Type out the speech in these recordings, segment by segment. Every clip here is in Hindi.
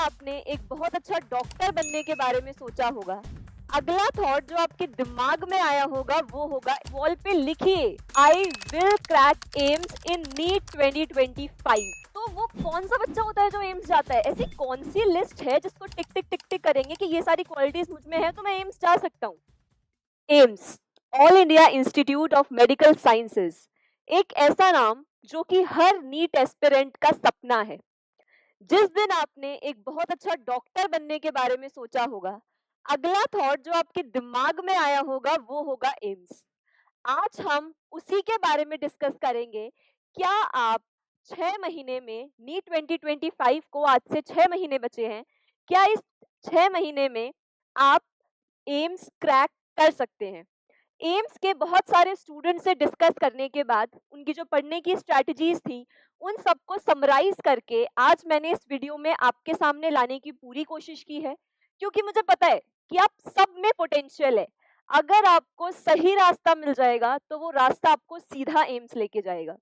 आपने एक बहुत अच्छा डॉक्टर बनने के बारे में सोचा होगा, अगला थॉट जो आपके दिमाग में आया होगा वो होगा वॉल पे लिखिए I will crack AIIMS in NEET 2025। तो वो कौन सा बच्चा होता है जो एम्स जाता है? ऐसी कौन सी लिस्ट है जिसको टिक टिक टिक टिक करेंगे कि ये सारी क्वालिटीज मुझ में है तो मैं एम्स जा सकता हूँ? AIIMS, all India institute of medical sciences, एक ऐसा नाम जो कि हर नीट एस्पिरेंट का सपना है। जिस दिन आपने एक बहुत अच्छा डॉक्टर बनने के बारे में सोचा होगा, अगला थॉट जो आपके दिमाग में आया होगा वो होगा एम्स। आज हम उसी के बारे में डिस्कस करेंगे। क्या आप 6 महीने में नीट 2025 को, आज से 6 महीने बचे हैं, क्या इस 6 महीने में आप एम्स क्रैक कर सकते हैं? एम्स के बहुत सारे स्टूडेंट से डिस्कस करने के बाद उनकी जो पढ़ने की स्ट्रैटेजीज थी उन सबको समराइज करके आज मैंने इस वीडियो में आपके सामने लाने की पूरी कोशिश की है, क्योंकि मुझे पता है कि आप सब में पोटेंशियल है। अगर आपको सही रास्ता मिल जाएगा तो वो रास्ता आपको सीधा एम्स लेके जाएगा।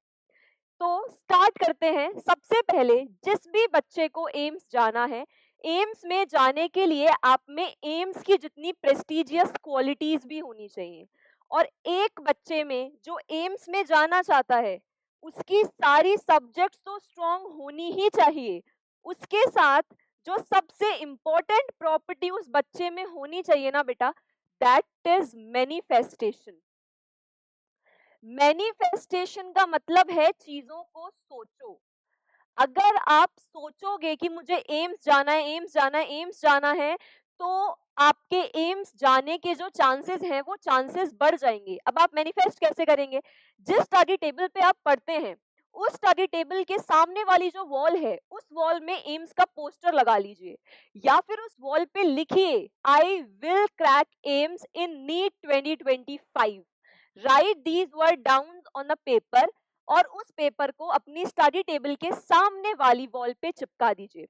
तो स्टार्ट करते हैं। सबसे पहले जिस भी बच्चे को एम्स जाना है, एम्स में जाने के लिए आप में एम्स की जितनी प्रेस्टिजियस क्वालिटीज भी होनी चाहिए। और एक बच्चे में जो एम्स में जाना चाहता है उसकी सारी सब्जेक्ट्स तो स्ट्रांग होनी ही चाहिए। उसके साथ जो सबसे इम्पोर्टेंट प्रॉपर्टी उस बच्चे में होनी चाहिए ना बेटा, दैट इज मैनिफेस्टेशन। मैनिफेस्टेशन का मतलब है चीजों को सोचो। अगर आप सोचोगे कि मुझे एम्स जाना है, एम्स जाना है, एम्स जाना है, तो आपके एम्स जाने के जो चांसेस हैं वो चांसेस बढ़ जाएंगे। अब आप मैनिफेस्ट कैसे करेंगे? जिस स्टडी टेबल पे आप पढ़ते हैं उस स्टडी टेबल के सामने वाली जो वॉल है उस वॉल में एम्स का पोस्टर लगा लीजिए, या फिर उस वॉल पे लिखिए I will crack AIIMS in NEET 2025। Write these word down on a paper और उस पेपर को अपनी स्टडी टेबल के सामने वाली वॉल पे चिपका दीजिए।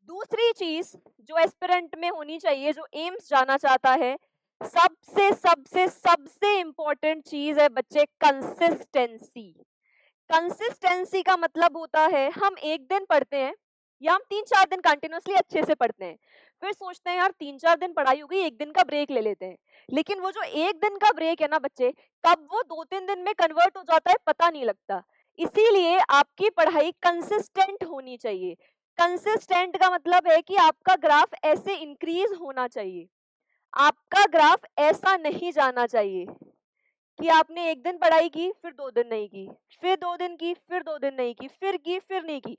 दूसरी चीज जो एस्पिरेंट में होनी चाहिए जो एम्स जाना चाहता है, सबसे सबसे सबसे इंपॉर्टेंट चीज है बच्चे, कंसिस्टेंसी। कंसिस्टेंसी का मतलब होता है हम एक दिन पढ़ते हैं या हम 3-4 दिन कंटिन्यूअसली अच्छे से पढ़ते हैं, फिर सोचते हैं यार 3-4 दिन पढ़ाई हो गई, एक दिन का ब्रेक ले लेते हैं। लेकिन वो जो एक दिन का ब्रेक है ना बच्चे, कब वो 2-3 दिन में कन्वर्ट हो जाता है पता नहीं लगता। इसीलिए आपकी पढ़ाई कंसिस्टेंट होनी चाहिए। कंसिस्टेंट का मतलब है कि आपका ग्राफ ऐसे इंक्रीज होना चाहिए, आपका ग्राफ ऐसा नहीं जाना चाहिए कि आपने एक दिन पढ़ाई की फिर 2 दिन नहीं की, फिर 2 दिन की फिर 2 दिन नहीं की, फिर की फिर नहीं की।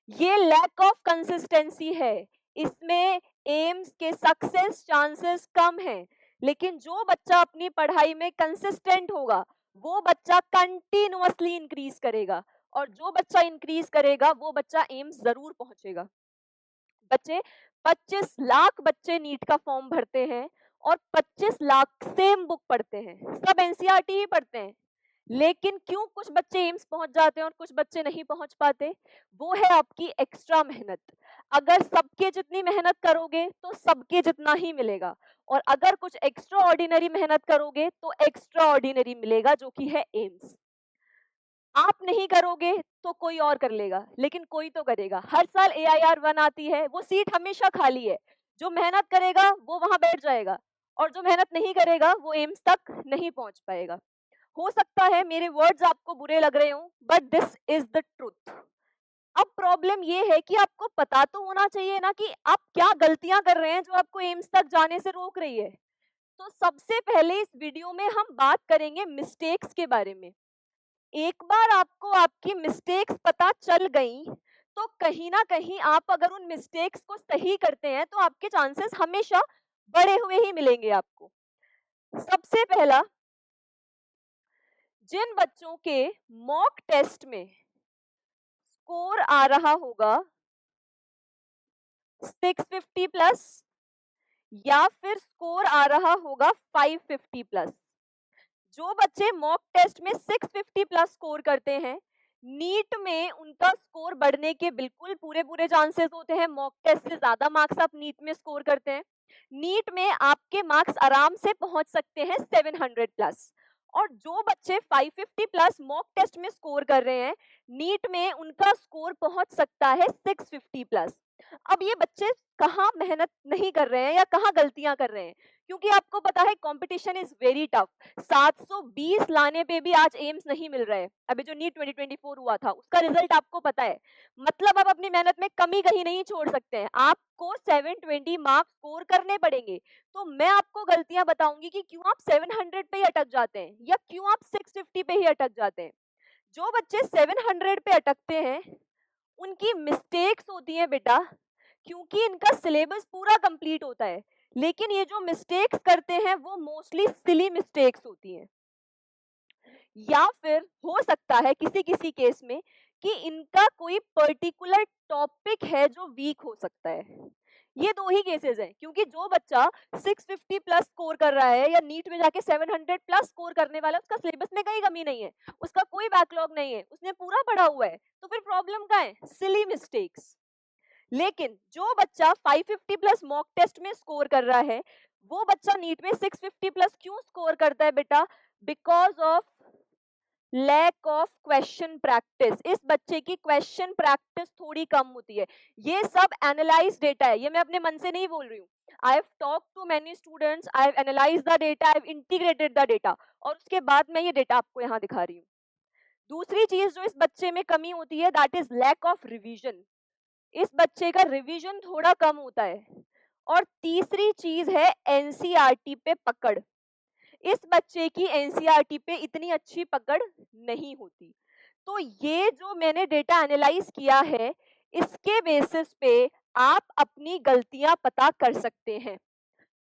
ये लैक ऑफ कंसिस्टेंसी है। इसमें एम्स के सक्सेस चांसेस कम हैं। लेकिन जो बच्चा अपनी पढ़ाई में कंसिस्टेंट होगा वो बच्चा कंटिन्यूअसली इंक्रीज करेगा, और जो बच्चा इंक्रीज करेगा वो बच्चा एम्स जरूर पहुंचेगा। बच्चे, 25 लाख बच्चे नीट का फॉर्म भरते हैं और 25 लाख सेम बुक पढ़ते हैं, सब एनसीईआरटी ही पढ़ते हैं। लेकिन क्यों कुछ बच्चे एम्स पहुंच जाते हैं और कुछ बच्चे नहीं पहुंच पाते? वो है आपकी एक्स्ट्रा मेहनत। अगर सबके जितनी मेहनत करोगे तो सबके जितना ही मिलेगा, और अगर कुछ एक्स्ट्रा ऑर्डिनरी मेहनत करोगे तो एक्स्ट्रा ऑर्डिनरी मिलेगा, जो कि है एम्स। आप नहीं करोगे तो कोई और कर लेगा, लेकिन कोई तो करेगा। हर साल AIR-1 आती है, वो सीट हमेशा खाली है। जो मेहनत करेगा वो वहां बैठ जाएगा, और जो मेहनत नहीं करेगा वो एम्स तक नहीं पहुंच पाएगा। हो सकता है मेरे वर्ड्स आपको बुरे लग रहे हो, but this is the truth. अब प्रॉब्लम ये है कि आपको पता तो होना चाहिए ना कि आप क्या गलतियां कर रहे हैं जो आपको एम्स तक जाने से रोक रही है। तो सबसे पहले इस वीडियो में हम बात करेंगे मिस्टेक्स के बारे में। एक बार आपको आपकी मिस्टेक्स पता चल गई तो कहीं ना कहीं आप अगर उन मिस्टेक्स को सही करते हैं तो आपके चांसेस हमेशा बढ़े हुए ही मिलेंगे आपको। सबसे पहला, जिन बच्चों के मॉक टेस्ट में स्कोर आ रहा होगा 650 प्लस या फिर स्कोर आ रहा होगा 550 प्लस, जो बच्चे मॉक टेस्ट में 650 प्लस स्कोर करते हैं, नीट में उनका स्कोर बढ़ने के बिल्कुल पूरे पूरे चांसेस होते हैं। मॉक टेस्ट से ज्यादा मार्क्स आप नीट में स्कोर करते हैं, नीट में आपके मार्क्स आराम से पहुंच सकते हैं 700 प्लस। और जो बच्चे 550 प्लस मॉक टेस्ट में स्कोर कर रहे हैं, नीट में उनका स्कोर पहुंच सकता है 650 प्लस। अब ये बच्चे कहाँ मेहनत नहीं कर रहे हैं या कहाँ गलतियां कर रहे हैं, क्योंकि आपको पता है कंपटीशन इज वेरी टफ। 720 लाने पे भी आज एम्स नहीं मिल रहा है। अभी जो नीट 2024 हुआ था उसका रिजल्ट आपको पता है। मतलब आप अपनी मेहनत में कमी कहीं नहीं छोड़ सकते हैं, आपको 720 मार्क्स स्कोर करने पड़ेंगे। तो मैं आपको गलतियां बताऊंगी कि क्यों आप 700 पे ही अटक जाते हैं या क्यों आप 650 पे ही अटक जाते हैं। जो बच्चे 700 पे अटकते हैं उनकी मिस्टेक्स होती हैं बेटा, क्योंकि इनका सिलेबस पूरा कंप्लीट होता है, लेकिन ये जो मिस्टेक्स करते हैं वो मोस्टली सिली मिस्टेक्स होती हैं। या फिर हो सकता है किसी किसी केस में कि इनका कोई पर्टिकुलर टॉपिक है जो वीक हो सकता है। ये दो ही केसेस हैं, क्योंकि जो बच्चा 650 प्लस स्कोर कर रहा है या नीट में जाके 700 प्लस स्कोर करने वाला है, उसका सिलेबस में कहीं कमी नहीं है, उसका कोई बैकलॉग नहीं है, उसने पूरा पढ़ा हुआ है। तो फिर प्रॉब्लम कहाँ है? Silly mistakes. लेकिन जो बच्चा 550 प्लस मॉक टेस्ट में स्कोर कर रहा है, वो बच्चा नीट में 650 प्लस क्यों स्कोर करता है बेटा? Because of lack of question practice. इस बच्चे की क्वेश्चन प्रैक्टिस थोड़ी कम होती है। ये सब एनालाइज डेटा है, ये मैं अपने मन से नहीं बोल रही हूँ। I have talk to many students, I have analyse the data, I have integrated the data, और उसके बाद मैं ये डेटा आपको यहाँ दिखा रही हूँ। दूसरी चीज जो इस बच्चे में कमी होती है, that is lack of revision. इस बच्चे का रिवीजन थोड़ा कम होता है। और तीसरी चीज है एनसीईआरटी पे पकड़। इस बच्चे की एनसीईआरटी पे इतनी अच्छी पकड़ नहीं होती। तो ये जो मैंने डेटा एनालाइज किया है, इसके बेसिस पे आप अपनी गलतियां पता कर सकते हैं।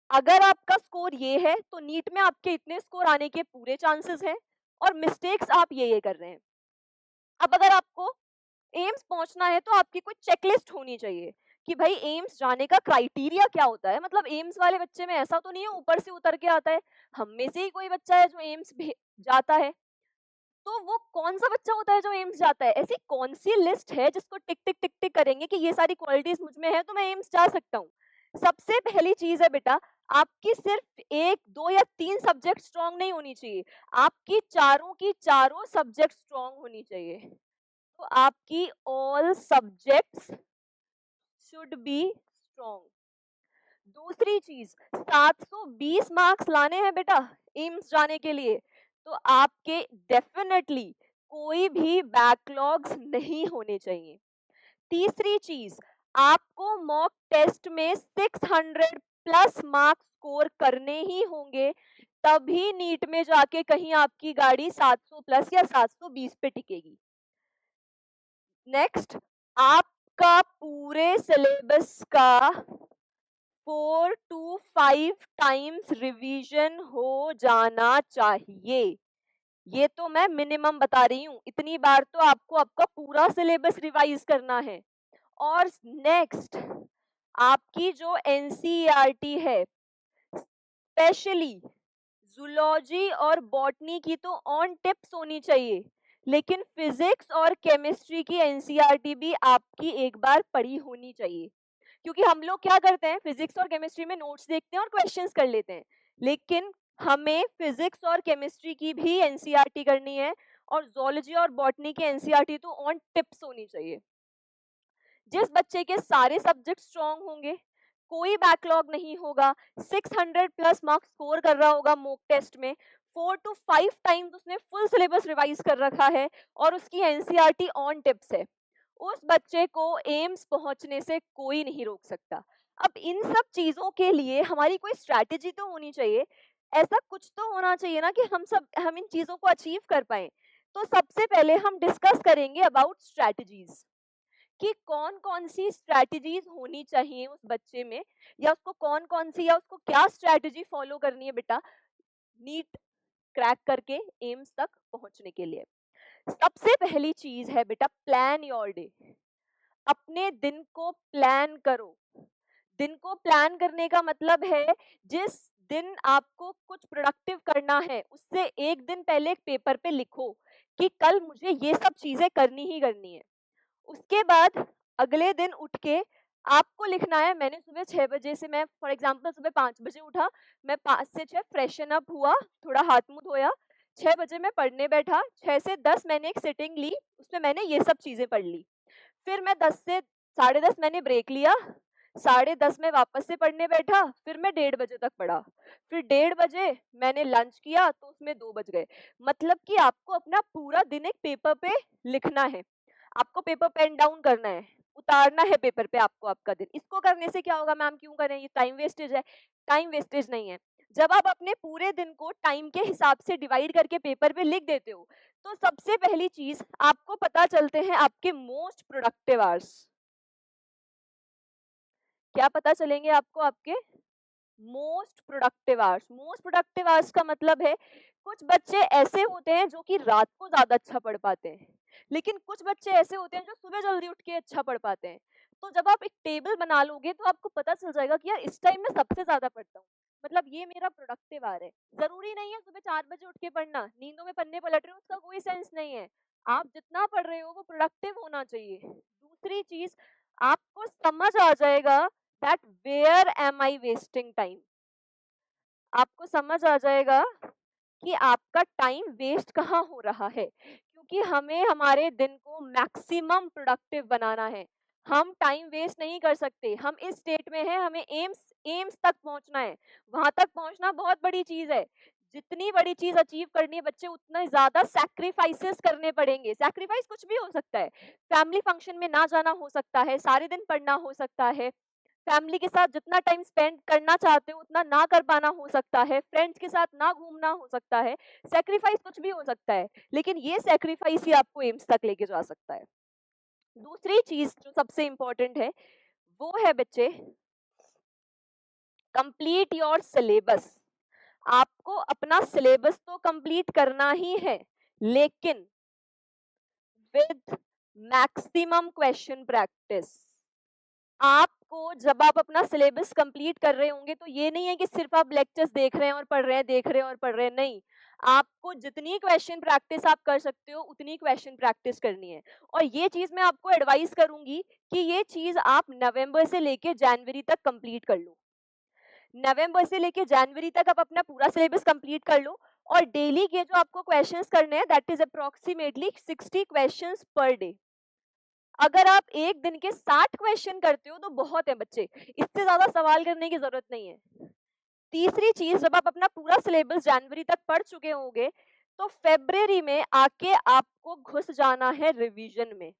अगर आपका स्कोर ये है तो नीट में आपके इतने स्कोर आने के पूरे चांसेस हैं, और मिस्टेक्स आप ये कर रहे हैं। अब अगर आपको एम्स पहुंचना है तो आपकी कोई चेकलिस्ट होनी चाहिए कि भाई एम्स जाने का क्राइटेरिया क्या होता है। मतलब एम्स वाले बच्चे में ऐसा तो नहीं है ऊपर से उतर के आता है, हम में से ही कोई बच्चा है जो एम्स जाता है। तो वो कौन सा बच्चा होता है जो एम्स जाता है? ऐसी कौन सी लिस्ट है जिसको टिक टिक टिक टिक करेंगे कि ये सारी क्वालिटीज मुझ में है तो मैं एम्स जा सकता हूँ? सबसे पहली चीज है बेटा, आपकी सिर्फ एक दो या तीन सब्जेक्ट स्ट्रांग नहीं होनी चाहिए, आपकी चारों की चारों सब्जेक्ट स्ट्रांग होनी चाहिए। तो आपकी all subjects should be strong. दूसरी चीज, 720 मार्क्स लाने हैं बेटा एम्स जाने के लिए, तो आपके डेफिनेटली कोई भी बैकलॉग्स नहीं होने चाहिए। तीसरी चीज, आपको मॉक टेस्ट में 600 प्लस मार्क्स स्कोर करने ही होंगे, तभी नीट में जाके कहीं आपकी गाड़ी 700 प्लस या 720 पे टिकेगी। नेक्स्ट, आपका पूरे सिलेबस का 4 to 5 टाइम्स रिवीजन हो जाना चाहिए। ये तो मैं मिनिमम बता रही हूँ, इतनी बार तो आपको आपका पूरा सिलेबस रिवाइज करना है। और नेक्स्ट, आपकी जो एनसीईआरटी है, स्पेशली जूलॉजी और बॉटनी की तो ऑन टिप्स होनी चाहिए, लेकिन फिजिक्स और केमिस्ट्री की एनसीईआरटी भी आपकी एक बार पढ़ी होनी चाहिए। क्योंकि हम लोग क्या करते हैं, फिजिक्स और केमिस्ट्री में नोट्स देखते हैं और क्वेश्चंस कर लेते हैं, लेकिन हमें फिजिक्स और केमिस्ट्री की भी एनसीईआरटी करनी है, और जूलॉजी और बॉटनी की एनसीईआरटी तो ऑन टिप्स होनी चाहिए। जिस बच्चे के सारे सब्जेक्ट स्ट्रांग होंगे, कोई बैकलॉग नहीं होगा, 600 प्लस मार्क्स स्कोर कर रहा होगा मॉक टेस्ट में, 4 to 5 टाइम्स उसने फुल सिलेबस रिवाइज कर रखा है और उसकी एनसीईआरटी ऑन टिप्स है, उस बच्चे को एम्स पहुंचने से कोई नहीं रोक सकता। अब इन सब चीजों के लिए हमारी कोई स्ट्रैटेजी तो होनी चाहिए, ऐसा कुछ तो होना चाहिए ना कि हम इन चीजों को अचीव कर पाए। तो सबसे पहले हम डिस्कस करेंगे अबाउट स्ट्रैटेजीज, कि कौन कौन सी स्ट्रैटेजीज होनी चाहिए उस बच्चे में, या उसको कौन कौन सी, या उसको क्या स्ट्रैटेजी फॉलो करनी है बेटा नीट क्रैक करके एम्स तक पहुंचने के लिए। सबसे पहली चीज है बेटा, प्लान योर डे। अपने दिन को प्लान करो। दिन को प्लान करने का मतलब है, जिस दिन आपको कुछ प्रोडक्टिव करना है उससे एक दिन पहले एक पेपर पे लिखो कि कल मुझे ये सब चीजें करनी ही करनी है। उसके बाद अगले दिन उठ के आपको लिखना है, मैंने सुबह 6 बजे से, मैं फॉर एग्जांपल सुबह 5 बजे उठा, मैं 5 से 6 फ्रेशन अप हुआ, थोड़ा हाथ मुंह धोया, 6 बजे मैं पढ़ने बैठा, 6 से 10 मैंने एक सिटिंग ली, उसमें मैंने ये सब चीजें पढ़ ली। फिर मैं 10 से 10:30 मैंने ब्रेक लिया, 10:30 में वापस से पढ़ने बैठा, फिर मैं 1:30 बजे तक पढ़ा, फिर 1:30 बजे मैंने लंच किया तो उसमें 2 बज गए। मतलब कि आपको अपना पूरा दिन एक पेपर पे लिखना है, आपको पेपर पेन डाउन करना है, उतारना है पेपर पे आपको आपका दिन। इसको करने से क्या होगा मैम, क्यों करें, ये टाइम वेस्टेज है। टाइम वेस्टेज नहीं है। जब आप अपने पूरे दिन को टाइम के हिसाब से डिवाइड करके पेपर पे लिख देते हो, तो सबसे पहली चीज आपको पता चलते हैं आपके मोस्ट प्रोडक्टिव आवर्स। क्या पता चलेंगे आपको, आपके most productive hours. Most productive hours का मतलब है कुछ बच्चे ऐसे होते हैं जो कि रात को ज्यादा अच्छा पढ़ पाते हैं, लेकिन कुछ बच्चे ऐसे होते हैं जो सुबह जल्दी उठ के अच्छा पढ़ पाते हैं। तो जब आप एक टेबल बना लोगे तो आपको पता चल जाएगा कि यार इस टाइम में सबसे ज्यादा पढ़ता हूँ, मतलब ये मेरा प्रोडक्टिव आवर है। जरूरी नहीं है सुबह 4 बजे उठ के पढ़ना, नींदों में पन्ने पलट रहे हो उसका कोई सेंस नहीं है। आप जितना पढ़ रहे हो वो प्रोडक्टिव होना चाहिए। दूसरी चीज, आपको समझ आ जाएगा that where am I wasting time. आपको समझ आ जाएगा कि आपका टाइम वेस्ट कहाँ हो रहा है, क्योंकि हमें हमारे दिन को मैक्सिमम प्रोडक्टिव बनाना है। हम टाइम वेस्ट नहीं कर सकते। हम इस स्टेट में हैं, हमें एम्स एम्स तक पहुंचना है। वहां तक पहुंचना बहुत बड़ी चीज है। जितनी बड़ी चीज अचीव करनी है बच्चे, उतना ज्यादा सैक्रिफाइसेस करने पड़ेंगे। सैक्रिफाइस कुछ भी हो सकता है, फैमिली फंक्शन में ना जाना हो सकता है, सारे दिन पढ़ना हो सकता है, फैमिली के साथ जितना टाइम स्पेंड करना चाहते हो उतना ना कर पाना हो सकता है, फ्रेंड्स के साथ ना घूमना हो सकता है। सेक्रीफाइस कुछ भी हो सकता है, लेकिन ये सेक्रीफाइस ही आपको एम्स तक लेके जा सकता है। दूसरी चीज जो सबसे इंपॉर्टेंट है वो है बच्चे, कंप्लीट योर सिलेबस। आपको अपना सिलेबस तो कंप्लीट करना ही है, लेकिन विद मैक्सिमम क्वेश्चन प्रैक्टिस। आपको जब आप अपना सिलेबस कंप्लीट कर रहे होंगे तो ये नहीं है कि सिर्फ आप लेक्चर्स देख रहे हैं और पढ़ रहे हैं, देख रहे हैं और पढ़ रहे हैं, नहीं। आपको जितनी क्वेश्चन प्रैक्टिस आप कर सकते हो उतनी क्वेश्चन प्रैक्टिस करनी है। और ये चीज मैं आपको एडवाइस करूंगी कि ये चीज आप नवंबर से लेके जनवरी तक कंप्लीट कर लो। नवंबर से लेके जनवरी तक आप अपना पूरा सिलेबस कंप्लीट कर लो, और डेली के जो आपको क्वेश्चंस करने हैं that is approximately 60 questions per day. अगर आप एक दिन के 60 क्वेश्चन करते हो तो बहुत है बच्चे, इससे ज्यादा सवाल करने की जरूरत नहीं है। तीसरी चीज, जब आप अपना पूरा सिलेबस जनवरी तक पढ़ चुके होंगे तो फरवरी में आके आपको घुस जाना है रिवीजन में।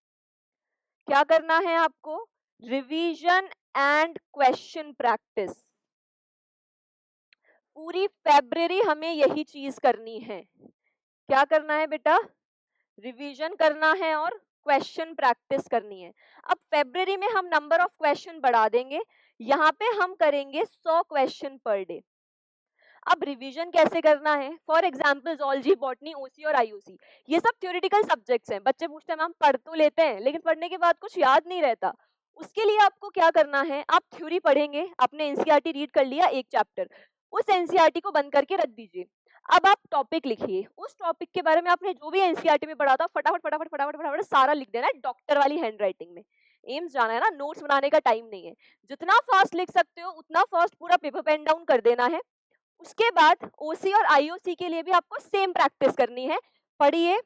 क्या करना है आपको? Revision and question practice. पूरी फरवरी हमें यही चीज करनी है। क्या करना है बेटा? रिवीजन करना है और क्वेश्चन प्रैक्टिस करनी है। अब फरवरी में हम नंबर ऑफ क्वेश्चन बढ़ा देंगे, यहाँ पे हम करेंगे 100 क्वेश्चन पर डे। अब रिवीजन कैसे करना है? फॉर एग्जाम्पल जूलॉजी, बॉटनी, ओसी और आईओसी, ये सब थ्योरेटिकल सब्जेक्ट्स हैं। बच्चे पूछते हैं मैम पढ़ तो लेते हैं लेकिन पढ़ने के बाद कुछ याद नहीं रहता। उसके लिए आपको क्या करना है, आप थ्योरी पढ़ेंगे, आपने एनसीईआरटी रीड कर लिया एक चैप्टर, उस एनसीईआरटी को बंद करके रख दीजिए। अब आप टॉपिक लिखिए, उस टॉपिक के बारे में आपने जो भी एनसीईआरटी में पढ़ा था फटाफट फटाफट फटाफट फटाफट सारा लिख देना है डॉक्टर वाली हैंडराइटिंग में। एम्स जाना है ना, नोट्स बनाने का टाइम नहीं है। जितना फास्ट लिख सकते हो उतना फास्ट पूरा पेपर पेन डाउन कर देना है। उसके बाद ओसी और आईओसी के लिए भी आपको सेम प्रैक्टिस करनी है। पढ़िए,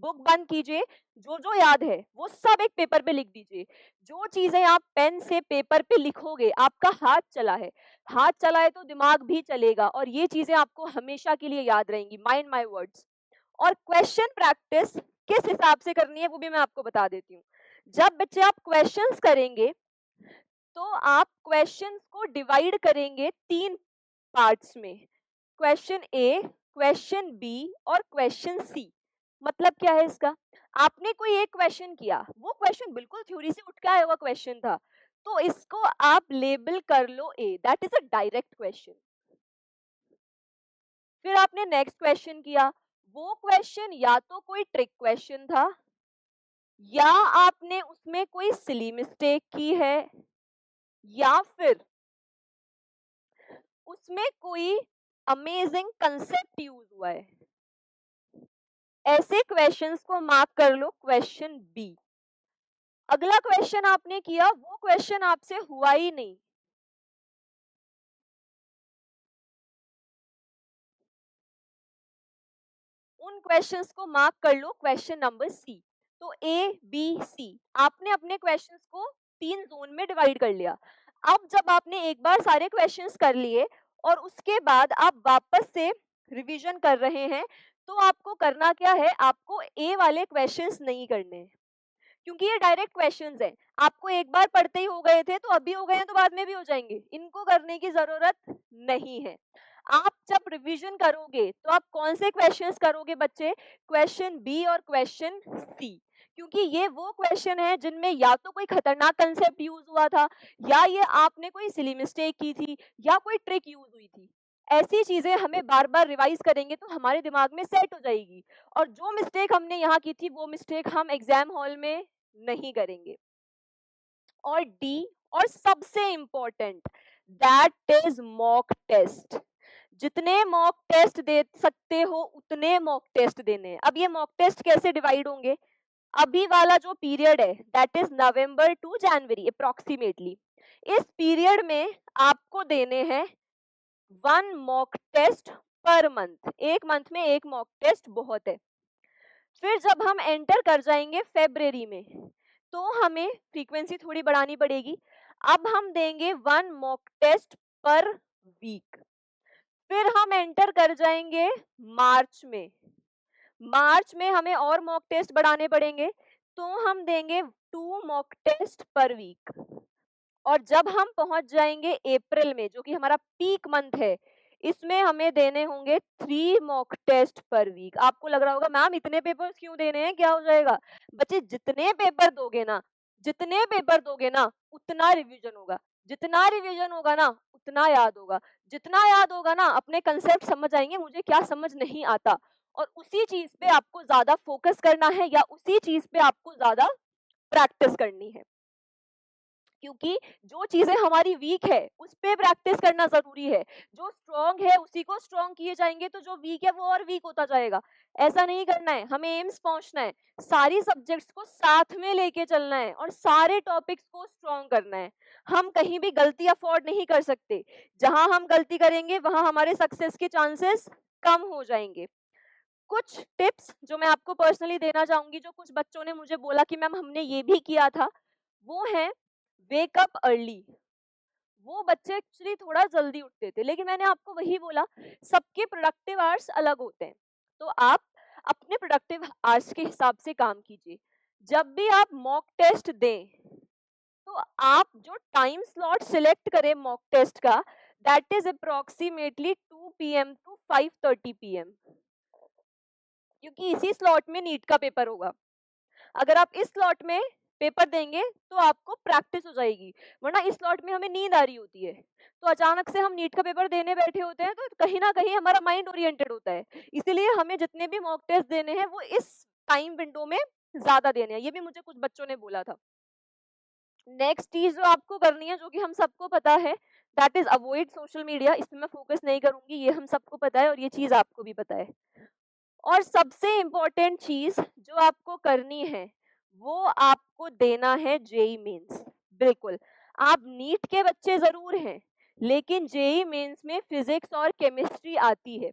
बुक बंद कीजिए, जो जो याद है वो सब एक पेपर पे लिख दीजिए। जो चीजें आप पेन से पेपर पे लिखोगे, आपका हाथ चला है, हाथ चला है तो दिमाग भी चलेगा, और ये चीजें आपको हमेशा के लिए याद रहेंगी। Mind my words. और क्वेश्चन प्रैक्टिस किस हिसाब से करनी है वो भी मैं आपको बता देती हूँ। जब बच्चे आप क्वेश्चंस करेंगे तो आप क्वेश्चंस को डिवाइड करेंगे 3 पार्ट्स में, क्वेश्चन ए, क्वेश्चन बी और क्वेश्चन सी। मतलब क्या है इसका? आपने कोई एक क्वेश्चन किया, वो क्वेश्चन बिल्कुल थ्योरी से उठ के आया हुआ क्वेश्चन था, तो इसको आप लेबल कर लो A, that is a direct question. फिर आपने नेक्स्ट क्वेश्चन किया, वो क्वेश्चन या तो कोई ट्रिक क्वेश्चन था, या आपने उसमें कोई सिली मिस्टेक की है, या फिर उसमें कोई अमेजिंग कंसेप्ट यूज हुआ है। ऐसे क्वेश्चंस को मार्क कर लो क्वेश्चन बी। अगला क्वेश्चन आपने किया, वो क्वेश्चन आपसे हुआ ही नहीं, उन क्वेश्चंस को मार्क कर लो क्वेश्चन नंबर सी। तो ए बी सी, आपने अपने क्वेश्चंस को 3 जोन में डिवाइड कर लिया। अब जब आपने एक बार सारे क्वेश्चंस कर लिए और उसके बाद आप वापस से रिवीजन कर रहे हैं, तो आपको करना क्या है, आपको ए वाले क्वेश्चंस नहीं करने हैं, क्योंकि ये डायरेक्ट क्वेश्चंस हैं। आपको एक बार पढ़ते ही हो गए थे तो अभी हो गए हैं तो बाद में भी हो जाएंगे, इनको करने की जरूरत नहीं है। आप जब रिवीजन करोगे तो आप कौन से क्वेश्चंस करोगे बच्चे, क्वेश्चन बी और क्वेश्चन सी, क्योंकि ये वो क्वेश्चन है जिनमें या तो कोई खतरनाक कंसेप्ट यूज हुआ था, या ये आपने कोई सिली मिस्टेक की थी, या कोई ट्रिक यूज हुई थी। ऐसी चीजें हमें बार बार रिवाइज करेंगे तो हमारे दिमाग में सेट हो जाएगी, और जो मिस्टेक हमने यहाँ की थी वो मिस्टेक हम एग्जाम हॉल में नहीं करेंगे। और डी, और सबसे important, that is mock test. जितने मॉक टेस्ट दे सकते हो उतने मॉक टेस्ट देने हैं। अब ये मॉक टेस्ट कैसे डिवाइड होंगे, अभी वाला जो पीरियड है that is November to January approximately, इस पीरियड में आपको देने हैं 1 मॉक टेस्ट पर मंथ। एक मंथ में एक मॉक टेस्ट बहुत है। फिर जब हम एंटर कर जाएंगे फेब्रुअरी में, तो हमें फ्रीक्वेंसी थोड़ी बढ़ानी पड़ेगी। अब हम देंगे 1 मॉक टेस्ट पर वीक। फिर हम एंटर कर जाएंगे मार्च में। मार्च में हमें और मॉक टेस्ट बढ़ाने पड़ेंगे, तो हम देंगे 2 मॉक टेस्ट पर वीक। और जब हम पहुंच जाएंगे अप्रैल में, जो कि हमारा पीक मंथ है, इसमें हमें देने होंगे 3 मॉक टेस्ट पर वीक। आपको लग रहा होगा मैम इतने पेपर्स क्यों देने हैं, क्या हो जाएगा? बच्चे जितने पेपर दोगे ना, जितने पेपर दोगे ना उतना रिवीजन होगा, जितना रिवीजन होगा ना उतना याद होगा, जितना याद होगा ना अपने कंसेप्ट समझ आएंगे, मुझे क्या समझ नहीं आता, और उसी चीज पे आपको ज्यादा फोकस करना है, या उसी चीज पे आपको ज्यादा प्रैक्टिस करनी है। क्योंकि जो चीजें हमारी वीक है उस पे प्रैक्टिस करना जरूरी है, जो स्ट्रॉन्ग है उसी को स्ट्रॉन्ग किए जाएंगे तो जो वीक है वो और वीक होता जाएगा। ऐसा नहीं करना है, हमें एम्स पहुंचना है, सारी सब्जेक्ट्स को साथ में लेके चलना है और सारे टॉपिक्स को स्ट्रॉन्ग करना है। हम कहीं भी गलती अफोर्ड नहीं कर सकते, जहां हम गलती करेंगे वहां हमारे सक्सेस के चांसेस कम हो जाएंगे। कुछ टिप्स जो मैं आपको पर्सनली देना चाहूंगी, जो कुछ बच्चों ने मुझे बोला कि मैम हमने ये भी किया था, वो है वेक अप अर्ली। वो बच्चे एक्चुअली थोड़ा जल्दी उठते थे, लेकिन मैंने आपको वही बोला, सबके प्रोडक्टिव आवर्स अलग होते हैं, तो आप अपने प्रोडक्टिव आवर्स के हिसाब से काम कीजिए। जब भी आप मॉक टेस्ट दें तो आप जो टाइम स्लॉट सिलेक्ट करें मॉक टेस्ट का, that is approximately 2 PM to 5:30 PM, क्योंकि इसी स्लॉट में नीट का पेपर होगा। अगर आप इस स्लॉट में पेपर देंगे तो आपको प्रैक्टिस हो जाएगी, वरना इस स्लॉट में हमें नींद आ रही होती है, तो अचानक से हम नीट का पेपर देने बैठे होते हैं तो कहीं ना कहीं हमारा माइंड ओरिएंटेड होता है। इसीलिए हमें जितने भी मॉक टेस्ट देने हैं वो इस टाइम विंडो में ज्यादा देने हैं, ये भी मुझे कुछ बच्चों ने बोला था। नेक्स्ट चीज जो आपको करनी है, जो कि हम सबको पता है, that is avoid social media. इसमें मैं फोकस नहीं करूंगी, ये हम सबको पता है और ये चीज आपको भी पता है। और सबसे इम्पोर्टेंट चीज जो आपको करनी है वो आपको देना है जेई मेंस। बिल्कुल, आप नीट के बच्चे जरूर हैं, लेकिन जेई मेंस में फिजिक्स और केमिस्ट्री आती है।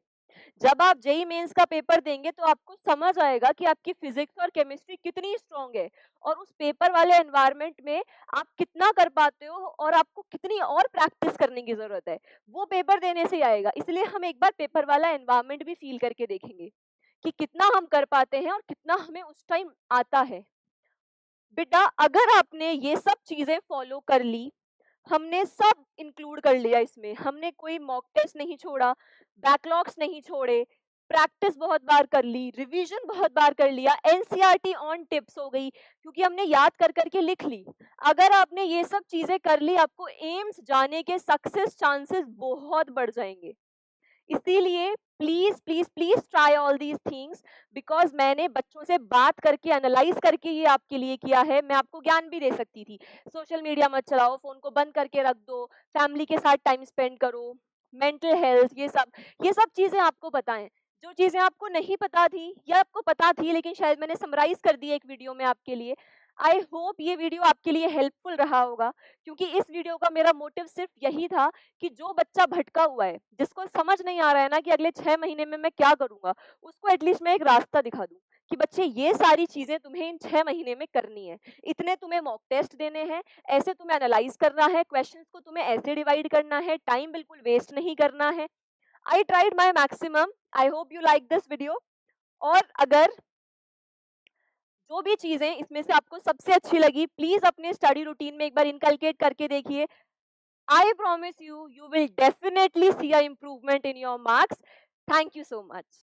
जब आप जेई मेंस का पेपर देंगे तो आपको समझ आएगा कि आपकी फिजिक्स और केमिस्ट्री कितनी स्ट्रांग है, और उस पेपर वाले एनवायरनमेंट में आप कितना कर पाते हो और आपको कितनी और प्रैक्टिस करने की जरूरत है, वो पेपर देने से आएगा। इसलिए हम एक बार पेपर वाला एनवायरनमेंट भी फील करके देखेंगे कि कितना हम कर पाते हैं और कितना हमें उस टाइम आता है। बेटा अगर आपने ये सब चीजें फॉलो कर ली, हमने सब इंक्लूड कर लिया इसमें, हमने कोई मॉक टेस्ट नहीं छोड़ा, बैकलॉग्स नहीं छोड़े, प्रैक्टिस बहुत बार कर ली, रिवीजन बहुत बार कर लिया, एनसीईआरटी ऑन टिप्स हो गई क्योंकि हमने याद कर करके लिख ली। अगर आपने ये सब चीजें कर ली, आपको एम्स जाने के सक्सेस चांसेस बहुत बढ़ जाएंगे। इसीलिए please please please try all these things, because मैंने बच्चों से बात करके एनालाइज करके ये आपके लिए किया है। मैं आपको ज्ञान भी दे सकती थी, सोशल मीडिया मत चलाओ, फोन को बंद करके रख दो, फैमिली के साथ टाइम स्पेंड करो, मेंटल हेल्थ, ये सब चीजें आपको पता है। जो चीजें आपको नहीं पता थी या आपको पता थी लेकिन शायद मैंने समराइज कर दी एक वीडियो में आपके लिए, आई होप ये वीडियो आपके लिए हेल्पफुल रहा होगा, क्योंकि इस वीडियो का मेरा मोटिव सिर्फ यही था कि जो बच्चा भटका हुआ है, जिसको समझ नहीं आ रहा है ना कि अगले 6 महीने में मैं क्या करूंगा, उसको एटलीस्ट मैं एक रास्ता दिखा दूं कि बच्चे ये सारी चीज़ें तुम्हें इन 6 महीने में करनी है। इतने तुम्हें मॉक टेस्ट देने हैं, ऐसे तुम्हें एनालाइज़ करना है, क्वेश्चंस को तुम्हें ऐसे डिवाइड करना है, टाइम बिल्कुल वेस्ट नहीं करना है। I tried my maximum. I hope you like this video. और अगर जो भी चीज़ें इसमें से आपको सबसे अच्छी लगी, प्लीज़ अपने स्टडी रूटीन में एक बार इनकलकेट करके देखिए। I promise you, you will definitely see a improvement in your marks. Thank you so much.